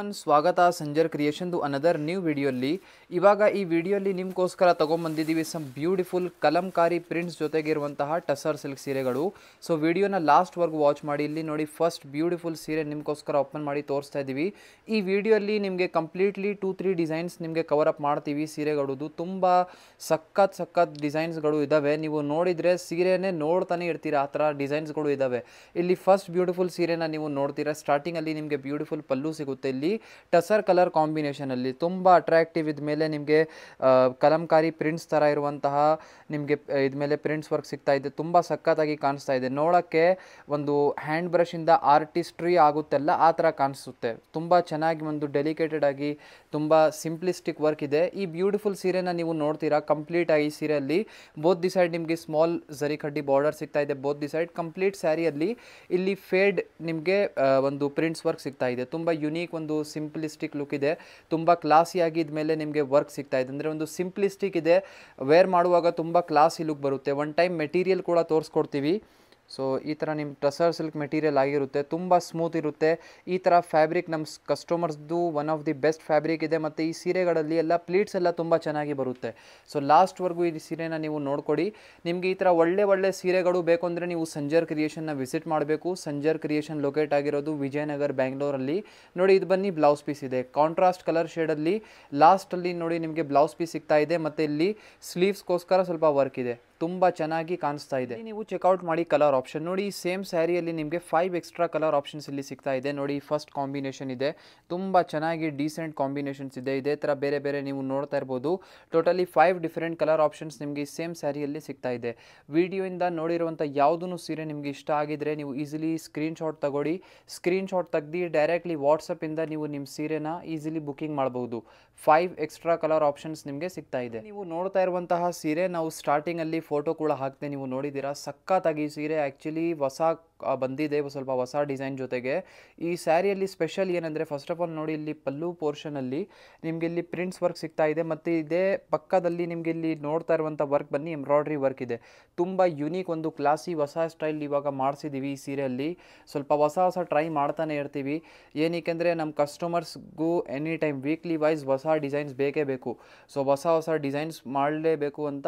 Everyone ಸ್ವಾಗತ Sanjar ಕ್ರಿಯೇಷನ್ದು another new ವಿಡಿಯೋಲಿ. ಇವಾಗ ಈ ವಿಡಿಯೋಲಿ ನಿಮಗೋಸ್ಕರ ತೊಗೊಂಬಂದಿದ್ದೀವಿ ಸಮ್ ಬ್ಯೂಟಿಫುಲ್ ಕಲಂಕಾರಿ ಪ್ರಿಂಟ್ಸ್ ಜೊತೆಗಿರುವಂತಹ ಟಸರ್ ಸಿಲ್ಕ್ ಸೀರೆಗಳು. ಸೊ ವಿಡಿಯೋನ ಲಾಸ್ಟ್ವರೆಗೂ ವಾಚ್ ಮಾಡಿ. ಇಲ್ಲಿ ನೋಡಿ ಫಸ್ಟ್ ಬ್ಯೂಟಿಫುಲ್ ಸೀರೆ ನಿಮಗೋಸ್ಕರ ಓಪನ್ ಮಾಡಿ ತೋರಿಸ್ತಾ ಇದ್ದೀವಿ. ಈ ವಿಡಿಯೋಲಿ ನಿಮಗೆ ಕಂಪ್ಲೀಟ್ಲಿ 2-3 ಡಿಸೈನ್ಸ್ ನಿಮಗೆ ಕವರ್ ಅಪ್ ಮಾಡ್ತೀವಿ. ಸೀರೆಗಳದು ತುಂಬ ಸಖತ್ ಡಿಸೈನ್ಸ್ಗಳು ಇದ್ದಾವೆ. ನೀವು ನೋಡಿದರೆ ಸೀರೆನೇ ನೋಡ್ತಾನೆ ಇರ್ತೀರಾ, ಆ ಥರ ಡಿಸೈನ್ಸ್ಗಳು ಇದ್ದಾವೆ. ಇಲ್ಲಿ ಫಸ್ಟ್ ಬ್ಯೂಟಿಫುಲ್ ಸೀರೆನ ನೀವು ನೋಡ್ತೀರಾ. ಸ್ಟಾರ್ಟಿಂಗಲ್ಲಿ ನಿಮಗೆ ಬ್ಯೂಟಿಫುಲ್ ಪಲ್ಲು ಸಿಗುತ್ತೆ. ಇಲ್ಲಿ ಟಸರ್ ಕಲರ್ ಕಾಂಬಿನೇಷನಲ್ಲಿ ತುಂಬ ಅಟ್ರಾಕ್ಟಿವ್ ಇದ್ಮೇಲೆ ನಿಮಗೆ ಕಲಂಕಾರಿ ಪ್ರಿಂಟ್ಸ್ ಥರ ಇರುವಂತಹ ನಿಮಗೆ ಇದ್ಮೇಲೆ ಪ್ರಿಂಟ್ಸ್ ವರ್ಕ್ ಸಿಗ್ತಾ ಇದೆ. ತುಂಬ ಸಖತ್ತಾಗಿ ಕಾಣಿಸ್ತಾ ಇದೆ. ನೋಡೋಕ್ಕೆ ಒಂದು ಹ್ಯಾಂಡ್ ಬ್ರಷಿಂದ ಆರ್ಟಿಸ್ಟ್ರಿ ಆಗುತ್ತೆಲ್ಲ ಆ ಥರ ಕಾಣಿಸುತ್ತೆ. ತುಂಬ ಚೆನ್ನಾಗಿ ಒಂದು ಡೆಲಿಕೇಟೆಡ್ ಆಗಿ ತುಂಬ ಸಿಂಪ್ಲಿಸ್ಟಿಕ್ ವರ್ಕ್ ಇದೆ. ಈ ಬ್ಯೂಟಿಫುಲ್ ಸೀರೆನ ನೀವು ನೋಡ್ತೀರಾ. ಕಂಪ್ಲೀಟ್ ಆಗಿ ಸೀರೆಯಲ್ಲಿ ಬೋತ್ ದಿ ಸೈಡ್ ನಿಮಗೆ ಸ್ಮಾಲ್ ಜರಿ ಕಡ್ಡಿ ಬಾರ್ಡರ್ ಸಿಗ್ತಾ ಇದೆ. ಬೋತ್ ದಿ ಸೈಡ್ ಕಂಪ್ಲೀಟ್ ಸ್ಯಾರಿಯಲ್ಲಿ ಇಲ್ಲಿ ಫೇಡ್ ನಿಮಗೆ ಒಂದು ಪ್ರಿಂಟ್ಸ್ ವರ್ಕ್ ಸಿಗ್ತಾ ಇದೆ. ತುಂಬ ಯುನೀಕ್ ಒಂದು ಸಿಂಪ್ಲಿಸ್ಟಿಕ್ ಲುಕ್ ಇದೆ. ತುಂಬ ಕ್ಲಾಸಿಯಾಗಿ ಇದ್ಮೇಲೆ ನಿಮಗೆ ವರ್ಕ್ ಸಿಗ್ತಾ ಇದೆ. ಅಂದರೆ ಒಂದು ಸಿಂಪ್ಲಿಸ್ಟಿಕ್ ಇದೆ, ವೇರ್ ಮಾಡುವಾಗ ತುಂಬ ಕ್ಲಾಸಿ ಲುಕ್ ಬರುತ್ತೆ. ಒನ್ ಟೈಮ್ ಮೆಟೀರಿಯಲ್ ಕೂಡ ತೋರಿಸ್ಕೊಡ್ತೀವಿ. ಸೊ ಈ ಥರ ನಿಮ್ಮ ಟಸರ್ ಸಿಲ್ಕ್ ಮೆಟೀರಿಯಲ್ ಆಗಿರುತ್ತೆ. ತುಂಬ ಸ್ಮೂತ್ ಇರುತ್ತೆ. ಈ ಥರ ಫ್ಯಾಬ್ರಿಕ್ ನಮ್ಮ ಕಸ್ಟಮರ್ಸ್ದು one of the best fabric ಇದೆ. ಮತ್ತು ಈ ಸೀರೆಗಳಲ್ಲಿ ಎಲ್ಲ ಪ್ಲೀಟ್ಸ್ ಎಲ್ಲ ತುಂಬ ಚೆನ್ನಾಗಿ ಬರುತ್ತೆ. ಸೊ ಲಾಸ್ಟ್ವರೆಗೂ ಈ ಸೀರೆನ ನೀವು ನೋಡ್ಕೊಡಿ. ನಿಮಗೆ ಈ ಥರ ಒಳ್ಳೆ ಸೀರೆಗಳು ಬೇಕು ಅಂದರೆ ನೀವು ಸಂಜರ್ ಕ್ರಿಯೇಷನ್ನ ವಿಸಿಟ್ ಮಾಡಬೇಕು. ಸಂಜರ್ ಕ್ರಿಯೇಷನ್ ಲೊಕೇಟ್ ಆಗಿರೋದು ವಿಜಯನಗರ್, ಬ್ಯಾಂಗ್ಳೂರಲ್ಲಿ. ನೋಡಿ ಇದು ಬನ್ನಿ ಬ್ಲೌಸ್ ಪೀಸ್ ಇದೆ. ಕಾಂಟ್ರಾಸ್ಟ್ ಕಲರ್ ಶೇಡಲ್ಲಿ ಲಾಸ್ಟಲ್ಲಿ ನೋಡಿ ನಿಮಗೆ ಬ್ಲೌಸ್ ಪೀಸ್ ಸಿಗ್ತಾ ಇದೆ. ಮತ್ತು ಇಲ್ಲಿ ಸ್ಲೀವ್ಸ್ಗೋಸ್ಕರ ಸ್ವಲ್ಪ ವರ್ಕ್ ಇದೆ. ತುಂಬ ಚೆನ್ನಾಗಿ ಕಾಣಿಸ್ತಾ ಇದೆ. ನೀವು ಚೆಕ್ಔಟ್ ಮಾಡಿ ಕಲರ್ ಆಪ್ಷನ್ ನೋಡಿ. ಸೇಮ್ ಸ್ಯಾರಿಯಲ್ಲಿ ನಿಮಗೆ 5 ಎಕ್ಸ್ಟ್ರಾ ಕಲರ್ ಆಪ್ಷನ್ಸ್ ಇಲ್ಲಿ ಸಿಗ್ತಾ ಇದೆ. ನೋಡಿ ಫಸ್ಟ್ ಕಾಂಬಿನೇಷನ್ ಇದೆ. ತುಂಬ ಚೆನ್ನಾಗಿ ಡೀಸೆಂಟ್ ಕಾಂಬಿನೇಷನ್ಸ್ ಇದೆ. ಇದೇ ಥರ ಬೇರೆ ನೀವು ನೋಡ್ತಾ ಇರ್ಬೋದು. ಟೋಟಲಿ 5 ಡಿಫರೆಂಟ್ ಕಲರ್ ಆಪ್ಷನ್ಸ್ ನಿಮಗೆ ಸೇಮ್ ಸ್ಯಾರಿಯಲ್ಲಿ ಸಿಗ್ತಾ ಇದೆ. ವಿಡಿಯೋಯಿಂದ ನೋಡಿರುವಂಥ ಯಾವುದೂ ಸೀರೆ ನಿಮಗೆ ಇಷ್ಟ ಆಗಿದ್ರೆ ನೀವು ಈಸಿಲಿ ಸ್ಕ್ರೀನ್ಶಾಟ್ ತಗೊಳ್ಳಿ. ಸ್ಕ್ರೀನ್ಶಾಟ್ ತೆಗ್ದು ಡೈರೆಕ್ಟ್ಲಿ ವಾಟ್ಸಪ್ಪಿಂದ ನೀವು ನಿಮ್ಮ ಸೀರೆನ ಈಸಿಲಿ ಬುಕ್ಕಿಂಗ್ ಮಾಡ್ಬೋದು. 5 ಎಕ್ಸ್ಟ್ರಾ ಕಲರ್ ಆಪ್ಷನ್ಸ್ ನಿಮಗೆ ಸಿಗ್ತಾ ಇದೆ. ನೀವು ನೋಡ್ತಾ ಇರುವಂತಹ ಸೀರೆ ನಾವು ಸ್ಟಾರ್ಟಿಂಗಲ್ಲಿ ಫೋಟೋ ಕೂಡ ಹಾಕ್ತೆ, ನೀವು ನೋಡಿದ್ದೀರಾ. ಸಖತ್ತಾಗಿ ಸೀರೆ ಆ್ಯಕ್ಚುಲಿ ಹೊಸ ಬಂದಿದೆ, ಸ್ವಲ್ಪ ಹೊಸ ಡಿಸೈನ್ ಜೊತೆಗೆ. ಈ ಸ್ಯಾರಿಯಲ್ಲಿ ಸ್ಪೆಷಲ್ ಏನಂದರೆ ಫಸ್ಟ್ ಆಫ್ ಆಲ್ ನೋಡಿ ಇಲ್ಲಿ ಪಲ್ಲು ಪೋರ್ಷನಲ್ಲಿ ನಿಮಗೆ ಇಲ್ಲಿ ಪ್ರಿಂಟ್ಸ್ ವರ್ಕ್ ಸಿಗ್ತಾ ಇದೆ. ಮತ್ತು ಇದೇ ಪಕ್ಕದಲ್ಲಿ ನಿಮಗೆ ಇಲ್ಲಿ ನೋಡ್ತಾ ಇರುವಂಥ ವರ್ಕ್ ಬನ್ನಿ ಎಂಬ್ರಾಯ್ಡ್ರಿ ವರ್ಕ್ ಇದೆ. ತುಂಬ ಯುನೀಕ್ ಒಂದು ಕ್ಲಾಸಿ ಹೊಸ ಸ್ಟೈಲ್ ಇವಾಗ ಮಾಡಿಸಿದ್ದೀವಿ. ಈ ಸೀರೆಯಲ್ಲಿ ಸ್ವಲ್ಪ ಹೊಸ ಟ್ರೈ ಮಾಡ್ತಾನೆ ಇರ್ತೀವಿ. ಏನಕ್ಕೆಂದರೆ ನಮ್ಮ ಕಸ್ಟಮರ್ಸ್ಗೂ ಎನಿ ಟೈಮ್ ವೀಕ್ಲಿ ವೈಸ್ ಹೊಸ ಡಿಸೈನ್ಸ್ ಬೇಕೇ ಬೇಕು. ಸೊ ಹೊಸ ಡಿಸೈನ್ಸ್ ಮಾಡಲೇಬೇಕು ಅಂತ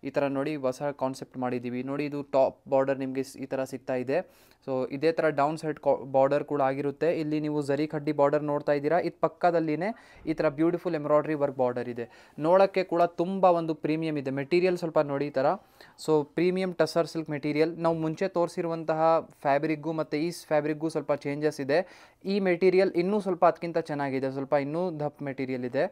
ಈ ಥರ ನೋಡಿ ಹೊಸ ಕಾನ್ಸೆಪ್ಟ್ ಮಾಡಿದ್ದೀವಿ. ನೋಡಿ ಇದು ಟಾಪ್ ಬಾರ್ಡರ್ ನಿಮಗೆ ಈ ಥರ ಸಿಗ್ತಾ ಇದೆ. ಸೊ ಇದೇ ಥರ ಡೌನ್ ಸೈಡ್ ಬಾರ್ಡರ್ ಕೂಡ ಆಗಿರುತ್ತೆ. ಇಲ್ಲಿ ನೀವು ಜರಿ ಕಡ್ಡಿ ಬಾರ್ಡರ್ ನೋಡ್ತಾ ಇದ್ದೀರಾ. ಇದು ಪಕ್ಕದಲ್ಲಿನೇ ಈ ಥರ ಬ್ಯೂಟಿಫುಲ್ ಎಂಬ್ರಾಯ್ಡ್ರಿ ವರ್ಕ್ ಬಾರ್ಡರ್ ಇದೆ. ನೋಡೋಕ್ಕೆ ಕೂಡ ತುಂಬ ಒಂದು ಪ್ರೀಮಿಯಮ್ ಇದೆ. ಮೆಟೀರಿಯಲ್ ಸ್ವಲ್ಪ ನೋಡಿ ಈ ಥರ. So premium tussar silk material. ನಾವು ಮುಂಚೆ ತೋರಿಸಿರುವಂತಹ ಫ್ಯಾಬ್ರಿಕ್ಗೂ ಮತ್ತು ಈ ಫ್ಯಾಬ್ರಿಕ್ಗೂ ಸ್ವಲ್ಪ ಚೇಂಜಸ್ ಇದೆ. ಈ ಮೆಟೀರಿಯಲ್ ಇನ್ನೂ ಸ್ವಲ್ಪ ಅದಕ್ಕಿಂತ ಚೆನ್ನಾಗಿದೆ. ಸ್ವಲ್ಪ ಇನ್ನೂ ದಪ್ಪ ಮೆಟೀರಿಯಲ್ ಇದೆ.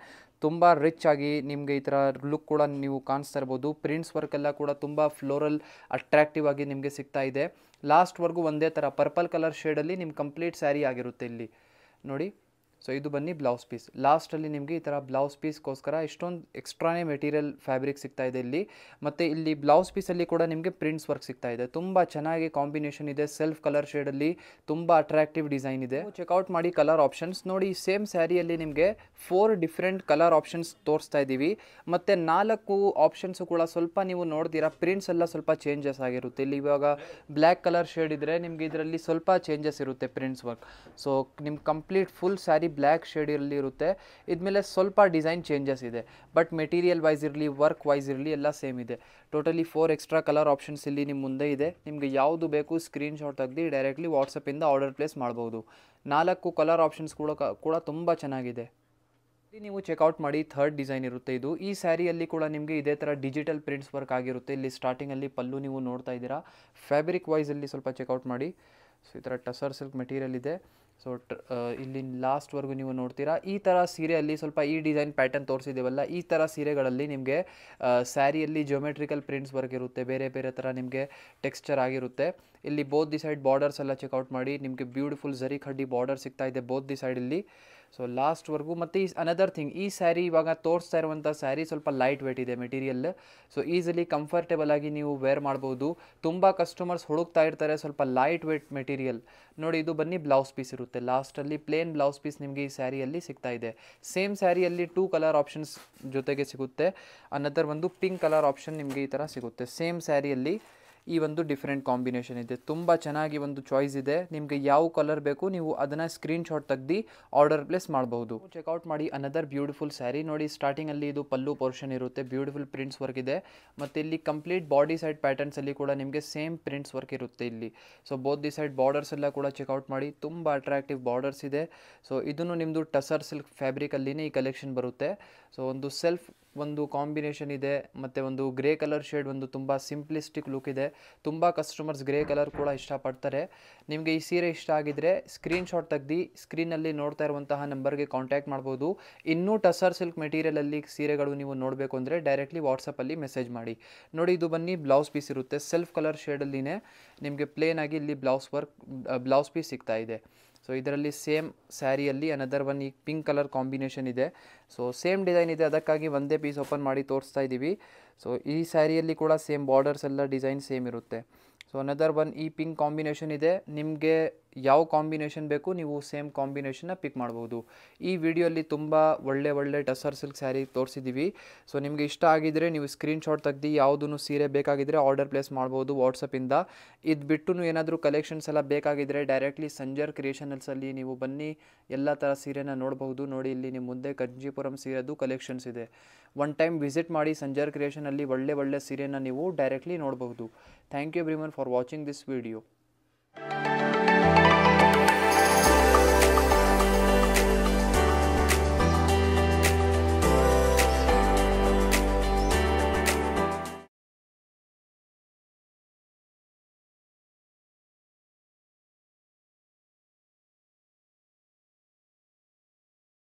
ತುಂಬ ರಿಚ್ ಆಗಿ ನಿಮಗೆ ಈ ಥರ ಲುಕ್ ಕೂಡ ನೀವು ಕಾಣಿಸ್ತಾ ಇರ್ಬೋದು. ಪ್ರಿಂಟ್ಸ್ ವರ್ಕ್ ಎಲ್ಲ ಕೂಡ ತುಂಬ ಫ್ಲೋರಲ್ ಅಟ್ರಾಕ್ಟಿವ್ ಆಗಿ ನಿಮಗೆ ಸಿಗ್ತಾ ಇದೆ. ಲಾಸ್ಟ್ವರೆಗೂ ಒಂದೇ ಥರ ಪರ್ಪಲ್ ಕಲರ್ ಶೇಡಲ್ಲಿ ನಿಮ್ಮ ಕಂಪ್ಲೀಟ್ ಸ್ಯಾರಿ ಆಗಿರುತ್ತೆ ಇಲ್ಲಿ ನೋಡಿ. ಸೊ ಇದು ಬನ್ನಿ ಬ್ಲೌಸ್ ಪೀಸ್. ಲಾಸ್ಟಲ್ಲಿ ನಿಮಗೆ ಈ ಥರ ಬ್ಲೌಸ್ ಪೀಸ್ಗೋಸ್ಕರ ಇಷ್ಟೊಂದು ಎಕ್ಸ್ಟ್ರಾನೇ ಮೆಟೀರಿಯಲ್ ಫ್ಯಾಬ್ರಿಕ್ ಸಿಗ್ತಾ ಇದೆ ಇಲ್ಲಿ. ಮತ್ತು ಇಲ್ಲಿ ಬ್ಲೌಸ್ ಪೀಸಲ್ಲಿ ಕೂಡ ನಿಮಗೆ ಪ್ರಿಂಟ್ಸ್ ವರ್ಕ್ ಸಿಗ್ತಾ ಇದೆ. ತುಂಬ ಚೆನ್ನಾಗಿ ಕಾಂಬಿನೇಷನ್ ಇದೆ. ಸೆಲ್ಫ್ ಕಲರ್ ಶೇಡಲ್ಲಿ ತುಂಬ ಅಟ್ರಾಕ್ಟಿವ್ ಡಿಸೈನ್ ಇದೆ. ಚೆಕ್ಔಟ್ ಮಾಡಿ ಕಲರ್ ಆಪ್ಷನ್ಸ್ ನೋಡಿ. ಸೇಮ್ ಸ್ಯಾರಿಯಲ್ಲಿ ನಿಮಗೆ 4 ಡಿಫ್ರೆಂಟ್ ಕಲರ್ ಆಪ್ಷನ್ಸ್ ತೋರಿಸ್ತಾ ಇದ್ದೀವಿ. ಮತ್ತು 4 ಆಪ್ಷನ್ಸು ಕೂಡ ಸ್ವಲ್ಪ ನೀವು ನೋಡ್ತೀರಾ ಪ್ರಿಂಟ್ಸ್ ಎಲ್ಲ ಸ್ವಲ್ಪ ಚೇಂಜಸ್ ಆಗಿರುತ್ತೆ. ಇಲ್ಲಿ ಇವಾಗ ಬ್ಲ್ಯಾಕ್ ಕಲರ್ ಶೇಡ್ ಇದ್ದರೆ ನಿಮಗೆ ಇದರಲ್ಲಿ ಸ್ವಲ್ಪ ಚೇಂಜಸ್ ಇರುತ್ತೆ ಪ್ರಿಂಟ್ಸ್ ವರ್ಕ್. ಸೊ ನಿಮ್ಮ ಕಂಪ್ಲೀಟ್ ಫುಲ್ ಸ್ಯಾರಿ ಬ್ಲ್ಯಾಕ್ ಶೇಡಲ್ಲಿ ಇರುತ್ತೆ. ಇದ್ಮೇಲೆ ಸ್ವಲ್ಪ ಡಿಸೈನ್ ಚೇಂಜಸ್ ಇದೆ. ಬಟ್ ಮೆಟೀರಿಯಲ್ ವೈಸ್ ಇರಲಿ ವರ್ಕ್ ವೈಸ್ ಇರಲಿ ಎಲ್ಲ ಸೇಮ್ ಇದೆ. ಟೋಟಲಿ 4 ಎಕ್ಸ್ಟ್ರಾ ಕಲರ್ ಆಪ್ಷನ್ಸ್ ಇಲ್ಲಿ ನಿಮ್ಮ ಮುಂದೆ ಇದೆ. ನಿಮಗೆ ಯಾವುದು ಬೇಕು ಸ್ಕ್ರೀನ್ಶಾಟ್ ತೆಗೆದು ಡೈರೆಕ್ಟ್ಲಿ ವಾಟ್ಸಪ್ಪಿಂದ ಆರ್ಡರ್ ಪ್ಲೇಸ್ ಮಾಡ್ಬೋದು. 4 ಕಲರ್ ಆಪ್ಷನ್ಸ್ ಕೂಡ ತುಂಬ ಚೆನ್ನಾಗಿದೆ. ಇಲ್ಲಿ ನೀವು ಚೆಕ್ಔಟ್ ಮಾಡಿ. ಥರ್ಡ್ ಡಿಸೈನ್ ಇರುತ್ತೆ ಇದು. ಈ ಸ್ಯಾರಿಯಲ್ಲಿ ಕೂಡ ನಿಮಗೆ ಇದೇ ಥರ ಡಿಜಿಟಲ್ ಪ್ರಿಂಟ್ಸ್ ವರ್ಕ್ ಆಗಿರುತ್ತೆ. ಇಲ್ಲಿ ಸ್ಟಾರ್ಟಿಂಗಲ್ಲಿ ಪಲ್ಲು ನೀವು ನೋಡ್ತಾ ಇದ್ದೀರಾ. ಫ್ಯಾಬ್ರಿಕ್ ವೈಸಲ್ಲಿ ಸ್ವಲ್ಪ ಚೆಕ್ಔಟ್ ಮಾಡಿ. ಸೊ ಈ ಥರ ಟಸರ್ ಸಿಲ್ಕ್ ಮೆಟೀರಿಯಲ್ ಇದೆ. ಸೊ ಇಲ್ಲಿ ಲಾಸ್ಟ್ವರೆಗೂ ನೀವು ನೋಡ್ತೀರಾ. ಈ ಥರ ಸೀರೆಯಲ್ಲಿ ಸ್ವಲ್ಪ ಈ ಡಿಸೈನ್ ಪ್ಯಾಟರ್ನ್ ತೋರಿಸಿದ್ದೀವಲ್ಲ, ಈ ಥರ ಸೀರೆಗಳಲ್ಲಿ ನಿಮಗೆ ಸ್ಯಾರಿಯಲ್ಲಿ ಜಿಯೋಮೆಟ್ರಿಕಲ್ ಪ್ರಿಂಟ್ಸ್ ವರ್ಕ್ ಇರುತ್ತೆ. ಬೇರೆ ಥರ ನಿಮಗೆ ಟೆಕ್ಸ್ಚರ್ ಆಗಿರುತ್ತೆ. ಇಲ್ಲಿ ಬೋತ್ ದಿ ಸೈಡ್ ಬಾರ್ಡರ್ಸ್ ಎಲ್ಲ ಚೆಕ್ಔಟ್ ಮಾಡಿ. ನಿಮಗೆ ಬ್ಯೂಟಿಫುಲ್ ಜರಿ ಕಡ್ಡಿ ಬಾರ್ಡರ್ ಸಿಗ್ತಾ ಇದೆ ಬೋತ್ ದಿ ಸೈಡಲ್ಲಿ. ಸೊ ಲಾಸ್ಟ್ವರೆಗೂ ಮತ್ತು ಅನದರ್ ಥಿಂಗ್, ಈ ಸ್ಯಾರಿ ಇವಾಗ ತೋರಿಸ್ತಾ ಇರುವಂಥ ಸ್ಯಾರಿ ಸ್ವಲ್ಪ ಲೈಟ್ ವೇಟ್ ಇದೆ ಮೆಟೀರಿಯಲ್. ಸೊ ಈಸಿಲಿ ಕಂಫರ್ಟೇಬಲ್ ಆಗಿ ನೀವು ವೇರ್ ಮಾಡ್ಬೋದು. ತುಂಬ ಕಸ್ಟಮರ್ಸ್ ಹುಡುಕ್ತಾ ಇರ್ತಾರೆ ಸ್ವಲ್ಪ ಲೈಟ್ ವೇಟ್ ಮೆಟೀರಿಯಲ್. ನೋಡಿ ಇದು ಬನ್ನಿ ಬ್ಲೌಸ್ ಪೀಸ್ ಇರುತ್ತೆ. ಲಾಸ್ಟಲ್ಲಿ ಪ್ಲೇನ್ ಬ್ಲೌಸ್ ಪೀಸ್ ನಿಮಗೆ ಈ ಸ್ಯಾರಿಯಲ್ಲಿ ಸಿಗ್ತಾ ಇದೆ. ಸೇಮ್ ಸ್ಯಾರಿಯಲ್ಲಿ 2 ಕಲರ್ ಆಪ್ಷನ್ಸ್ ಜೊತೆಗೆ ಸಿಗುತ್ತೆ. ಅನದರ್ ಒಂದು ಪಿಂಕ್ ಕಲರ್ ಆಪ್ಷನ್ ನಿಮಗೆ ಈ ಥರ ಸಿಗುತ್ತೆ. ಸೇಮ್ ಸ್ಯಾರಿಯಲ್ಲಿ ಈ ಒಂದು ಡಿಫ್ರೆಂಟ್ ಕಾಂಬಿನೇಷನ್ ಇದೆ. ತುಂಬ ಚೆನ್ನಾಗಿ ಒಂದು ಚಾಯ್ಸ್ ಇದೆ. ನಿಮಗೆ ಯಾವ ಕಲರ್ ಬೇಕು ನೀವು ಅದನ್ನು ಸ್ಕ್ರೀನ್ಶಾಟ್ ತೆಗ್ದು ಆರ್ಡರ್ ಪ್ಲೇಸ್ ಮಾಡಬಹುದು. ಚೆಕ್ಔಟ್ ಮಾಡಿ ಅನದರ್ ಬ್ಯೂಟಿಫುಲ್ ಸ್ಯಾರಿ. ನೋಡಿ ಸ್ಟಾರ್ಟಿಂಗಲ್ಲಿ ಇದು ಪಲ್ಲು ಪೋರ್ಷನ್ ಇರುತ್ತೆ, ಬ್ಯೂಟಿಫುಲ್ ಪ್ರಿಂಟ್ಸ್ ವರ್ಕ್ ಇದೆ. ಮತ್ತು ಇಲ್ಲಿ ಕಂಪ್ಲೀಟ್ ಬಾಡಿ ಸೈಡ್ ಪ್ಯಾಟರ್ನ್ಸಲ್ಲಿ ಕೂಡ ನಿಮಗೆ ಸೇಮ್ ಪ್ರಿಂಟ್ಸ್ ವರ್ಕ್ ಇರುತ್ತೆ ಇಲ್ಲಿ. So both the side borders ಎಲ್ಲ ಕೂಡ ಚೆಕ್ಔಟ್ ಮಾಡಿ, ತುಂಬ ಅಟ್ರಾಕ್ಟಿವ್ ಬಾರ್ಡರ್ಸ್ ಇದೆ. ಸೊ ಇದನ್ನು ನಿಮ್ಮದು ಟಸರ್ ಸಿಲ್ಕ್ ಫ್ಯಾಬ್ರಿಕಲ್ಲಿನೇ ಈ ಕಲೆಕ್ಷನ್ ಬರುತ್ತೆ. ಸೊ ಒಂದು ಕಾಂಬಿನೇಷನ್ ಇದೆ ಮತ್ತು ಒಂದು ಗ್ರೇ ಕಲರ್ ಶೇಡ್, ಒಂದು ತುಂಬ ಸಿಂಪ್ಲಿಸ್ಟಿಕ್ ಲುಕ್ ಇದೆ. ತುಂಬ ಕಸ್ಟಮರ್ಸ್ ಗ್ರೇ ಕಲರ್ ಕೂಡ ಇಷ್ಟಪಡ್ತಾರೆ. ನಿಮಗೆ ಈ ಸೀರೆ ಇಷ್ಟ ಆಗಿದ್ರೆ ಸ್ಕ್ರೀನ್ಶಾಟ್ ತೆಗ್ದು ಸ್ಕ್ರೀನಲ್ಲಿ ನೋಡ್ತಾ ಇರುವಂತಹ ನಂಬರ್ಗೆ ಕಾಂಟ್ಯಾಕ್ಟ್ ಮಾಡ್ಬೋದು. ಇನ್ನೂ ಟಸರ್ ಸಿಲ್ಕ್ ಮೆಟೀರಿಯಲಲ್ಲಿ ಸೀರೆಗಳು ನೀವು ನೋಡಬೇಕು ಅಂದರೆ ಡೈರೆಕ್ಟ್ಲಿ ವಾಟ್ಸಪ್ಪಲ್ಲಿ ಮೆಸೇಜ್ ಮಾಡಿ. ನೋಡಿ ಇದು ಬನ್ನಿ ಬ್ಲೌಸ್ ಪೀಸ್ ಇರುತ್ತೆ, ಸೆಲ್ಫ್ ಕಲರ್ ಶೇಡಲ್ಲಿನೇ ನಿಮಗೆ ಪ್ಲೇನ್ ಆಗಿ ಇಲ್ಲಿ ಬ್ಲೌಸ್ ಪೀಸ್ ಸಿಗ್ತಾ ಇದೆ. ಸೊ ಇದರಲ್ಲಿ ಸೇಮ್ ಸ್ಯಾರಿಯಲ್ಲಿ ಅನದರ್ ಒನ್ ಈ ಪಿಂಕ್ ಕಲರ್ ಕಾಂಬಿನೇಷನ್ ಇದೆ. ಸೊ ಸೇಮ್ ಡಿಸೈನ್ ಇದೆ, ಅದಕ್ಕಾಗಿ ಒಂದೇ ಪೀಸ್ ಓಪನ್ ಮಾಡಿ ತೋರಿಸ್ತಾ ಇದ್ದೀವಿ. ಸೊ ಈ ಸ್ಯಾರಿಯಲ್ಲಿ ಕೂಡ ಸೇಮ್ ಬಾರ್ಡರ್ಸ್ ಎಲ್ಲ ಡಿಸೈನ್ ಸೇಮ್ ಇರುತ್ತೆ. ಸೊ ಅನದರ್ ಒನ್ ಈ ಪಿಂಕ್ ಕಾಂಬಿನೇಷನ್ ಇದೆ. ನಿಮಗೆ ಯಾವ ಕಾಂಬಿನೇಷನ್ ಬೇಕು ನೀವು ಸೇಮ್ ಕಾಂಬಿನೇಷನ್ನ ಪಿಕ್ ಮಾಡ್ಬೋದು. ಈ ವಿಡಿಯೋಲ್ಲಿ ತುಂಬ ಒಳ್ಳೆ ಟಸರ್ ಸಿಲ್ಕ್ ಸ್ಯಾರಿ ತೋರಿಸಿದ್ದೀವಿ. ಸೊ ನಿಮಗೆ ಇಷ್ಟ ಆಗಿದ್ದರೆ ನೀವು ಸ್ಕ್ರೀನ್ಶಾಟ್ ತೆಗ್ದು ಯಾವುದೂ ಸೀರೆ ಬೇಕಾಗಿದ್ದರೆ ಆರ್ಡರ್ ಪ್ಲೇಸ್ ಮಾಡ್ಬೋದು ವಾಟ್ಸಪ್ಪಿಂದ. ಇದು ಬಿಟ್ಟು ಏನಾದರೂ ಕಲೆಕ್ಷನ್ಸ್ ಎಲ್ಲ ಬೇಕಾಗಿದ್ದರೆ ಡೈರೆಕ್ಟ್ಲಿ ಸಂಜರ್ ಕ್ರಿಯೇಷನ್ಸಲ್ಲಿ ನೀವು ಬನ್ನಿ, ಎಲ್ಲ ಥರ ಸೀರೆನ ನೋಡ್ಬೋದು. ನೋಡಿ ಇಲ್ಲಿ ನಿಮ್ಮ ಮುಂದೆ ಕಂಚಿಪುರಂ ಸೀರೆದು ಕಲೆಕ್ಷನ್ಸ್ ಇದೆ. ಒನ್ ಟೈಮ್ ವಿಸಿಟ್ ಮಾಡಿ ಸಂಜರ್ ಕ್ರಿಯೇಷನಲ್ಲಿ ಒಳ್ಳೆ ಸೀರೆನ ನೀವು ಡೈರೆಕ್ಟ್ಲಿ ನೋಡ್ಬೋದು. Thank you everyone for watching this video.